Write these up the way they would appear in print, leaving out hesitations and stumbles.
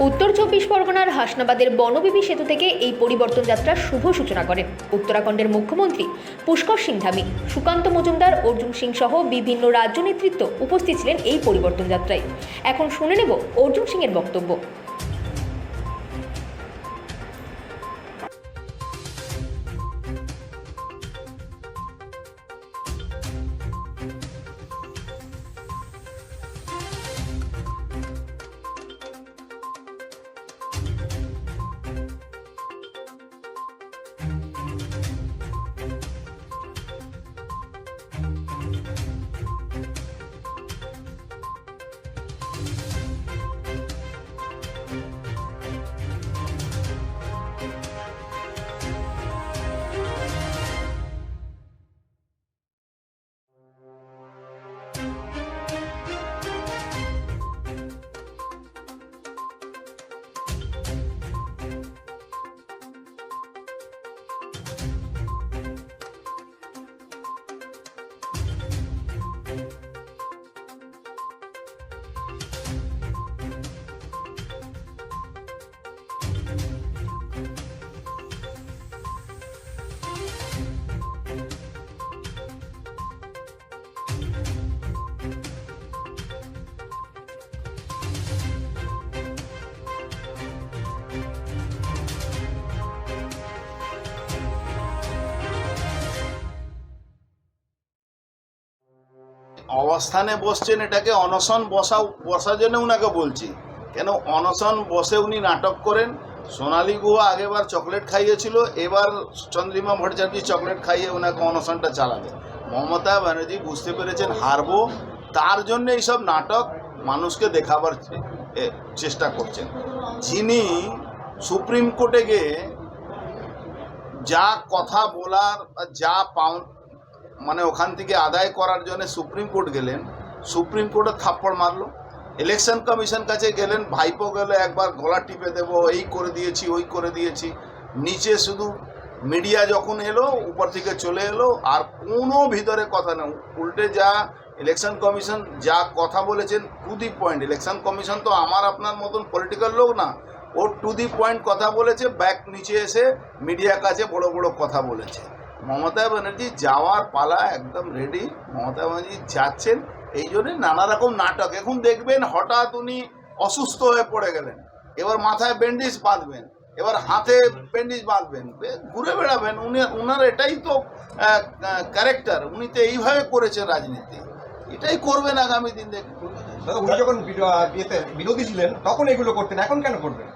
উত্তর চব্বিশ পরগনার হাসনাবাদের বনবিবি সেতু থেকে এই পরিবর্তন যাত্রার শুভ সূচনা করেন উত্তরাখণ্ডের মুখ্যমন্ত্রী পুষ্কর সিং ধামি। সুকান্ত মজুমদার, অর্জুন সিং সহ বিভিন্ন রাজ্য নেতৃত্ব উপস্থিত ছিলেন এই পরিবর্তন যাত্রায়। এখন শুনে নেব অর্জুন সিং এর বক্তব্য। অবস্থানে বসছেন, এটাকে অনশন বসার জন্য উনাকে বলছি। কেন অনশন বসে উনি নাটক করেন? সোনালী গুহা আগেবার চকলেট খাইয়েছিল, এবার চন্দ্রিমা ভট্টাচার্য চকলেট খাইয়ে ওনাকে অনশনটা চালাবে। মমতা ব্যানার্জি বুঝতে পেরেছেন হারবো, তার জন্য এইসব নাটক মানুষকে দেখাবার চেষ্টা করছেন। যিনি সুপ্রিম কোর্টে গিয়ে যা কথা বলার যা মানে ওখান থেকে আদায় করার জন্য সুপ্রিম কোর্ট গেলেন, সুপ্রিম কোর্টে থাপ্পড় মারলো। ইলেকশন কমিশন কাছে গেলেন, ভাইপো গেলে একবার গলা টিপে দেবো, এই করে দিয়েছি ওই করে দিয়েছি। নিচে শুধু মিডিয়া যখন এলো, উপর থেকে চলে এলো, আর কোনো ভিতরে কথা নেই। উল্টে যা ইলেকশন কমিশন যা কথা বলেছেন to the point. Election commission তো আমার আপনার মতন পলিটিক্যাল লোক না, ও টু দি পয়েন্ট কথা বলেছে। ব্যাক নিচে এসে মিডিয়ার কাছে বড় বড় কথা বলেছে। মমতা ব্যানার্জি যাওয়ার পালা একদম রেডি। মমতা ব্যানার্জি যাচ্ছেন, এই জন্যে নানা রকম নাটক। এখন দেখবেন হঠাৎ উনি অসুস্থ হয়ে পড়ে গেলেন, এবার মাথায় ব্যান্ডেজ বাঁধবেন, এবার হাতে ব্যান্ডেজ বাঁধবেন, ঘুরে বেড়াবেন। উনার এটাই তো ক্যারেক্টার। উনি তো এইভাবে করেছেন রাজনীতি, এটাই করবেন আগামী দিন। দেখুন উনি যখন বিরোধী ছিলেন তখন এগুলো করতেন, এখন কেন করবেন?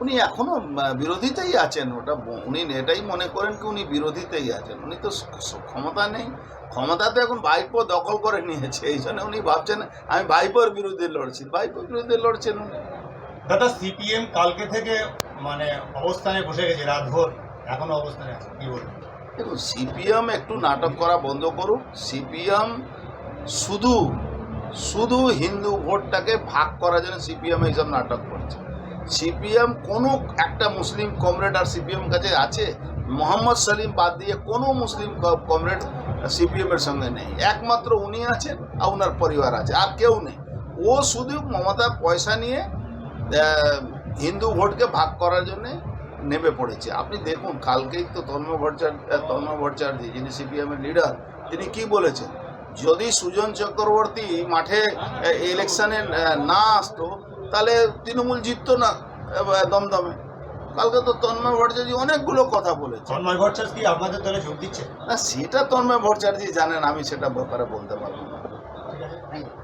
উনি এখনো বিরোধীতেই আছেন। ওটা উনি এটাই মনে করেন কি উনি বিরোধীতেই আছেন। উনি তো ক্ষমতা নেই, ক্ষমতা তো এখন ভাইপো দখল করে নিয়েছে। এই জন্য উনি ভাবছেন আমি ভাইপোর বিরুদ্ধে লড়ছি। ভাইপোর বিরুদ্ধে লড়ছেন উনি। দাদা, সিপিএম কালকে থেকে মানে অবস্থানে বসে গেছে, রাতভর এখনো অবস্থানে আছে, কি বলবেন? দেখুন, সিপিএম একটু নাটক করা বন্ধ করুক। সিপিএম শুধু হিন্দু ভোটটাকে ভাগ করার জন্য সিপিএম এইসব নাটক করছে। সিপিএম কোনো একটা মুসলিম কমরেড আর সিপিএম কাছে আছে? মোহাম্মদ সালিম বাদ দিয়ে কোনো মুসলিম কমরেড সিপিএমের সঙ্গে নেই। একমাত্র উনি আছেন আর ওনার পরিবার আছে, আর কেউ নেই। ও শুধু মমতা পয়সা নিয়ে হিন্দু ভোটকে ভাগ করার জন্যে নেমে পড়েছে। আপনি দেখুন, কালকেই তো তন্ময় ভট্টাচার্য যিনি সিপিএমের লিডার, তিনি কি বলেছেন? যদি সুজন চক্রবর্তী মাঠে ইলেকশনে না আসতো তাহলে তৃণমূল জিততো না দমদমে। কালকে তো তন্ময় ভট্টাচার্য অনেকগুলো কথা বলেছে। তন্ময় ভট্টাচার্য কি আপনাদের দলে যোগ দিচ্ছে? না, সেটা তন্ময় ভট্টাচার্য জানেন, আমি সেটা ব্যাপারে বলতে পারবো না। ঠিক আছে, থ্যাংক ইউ।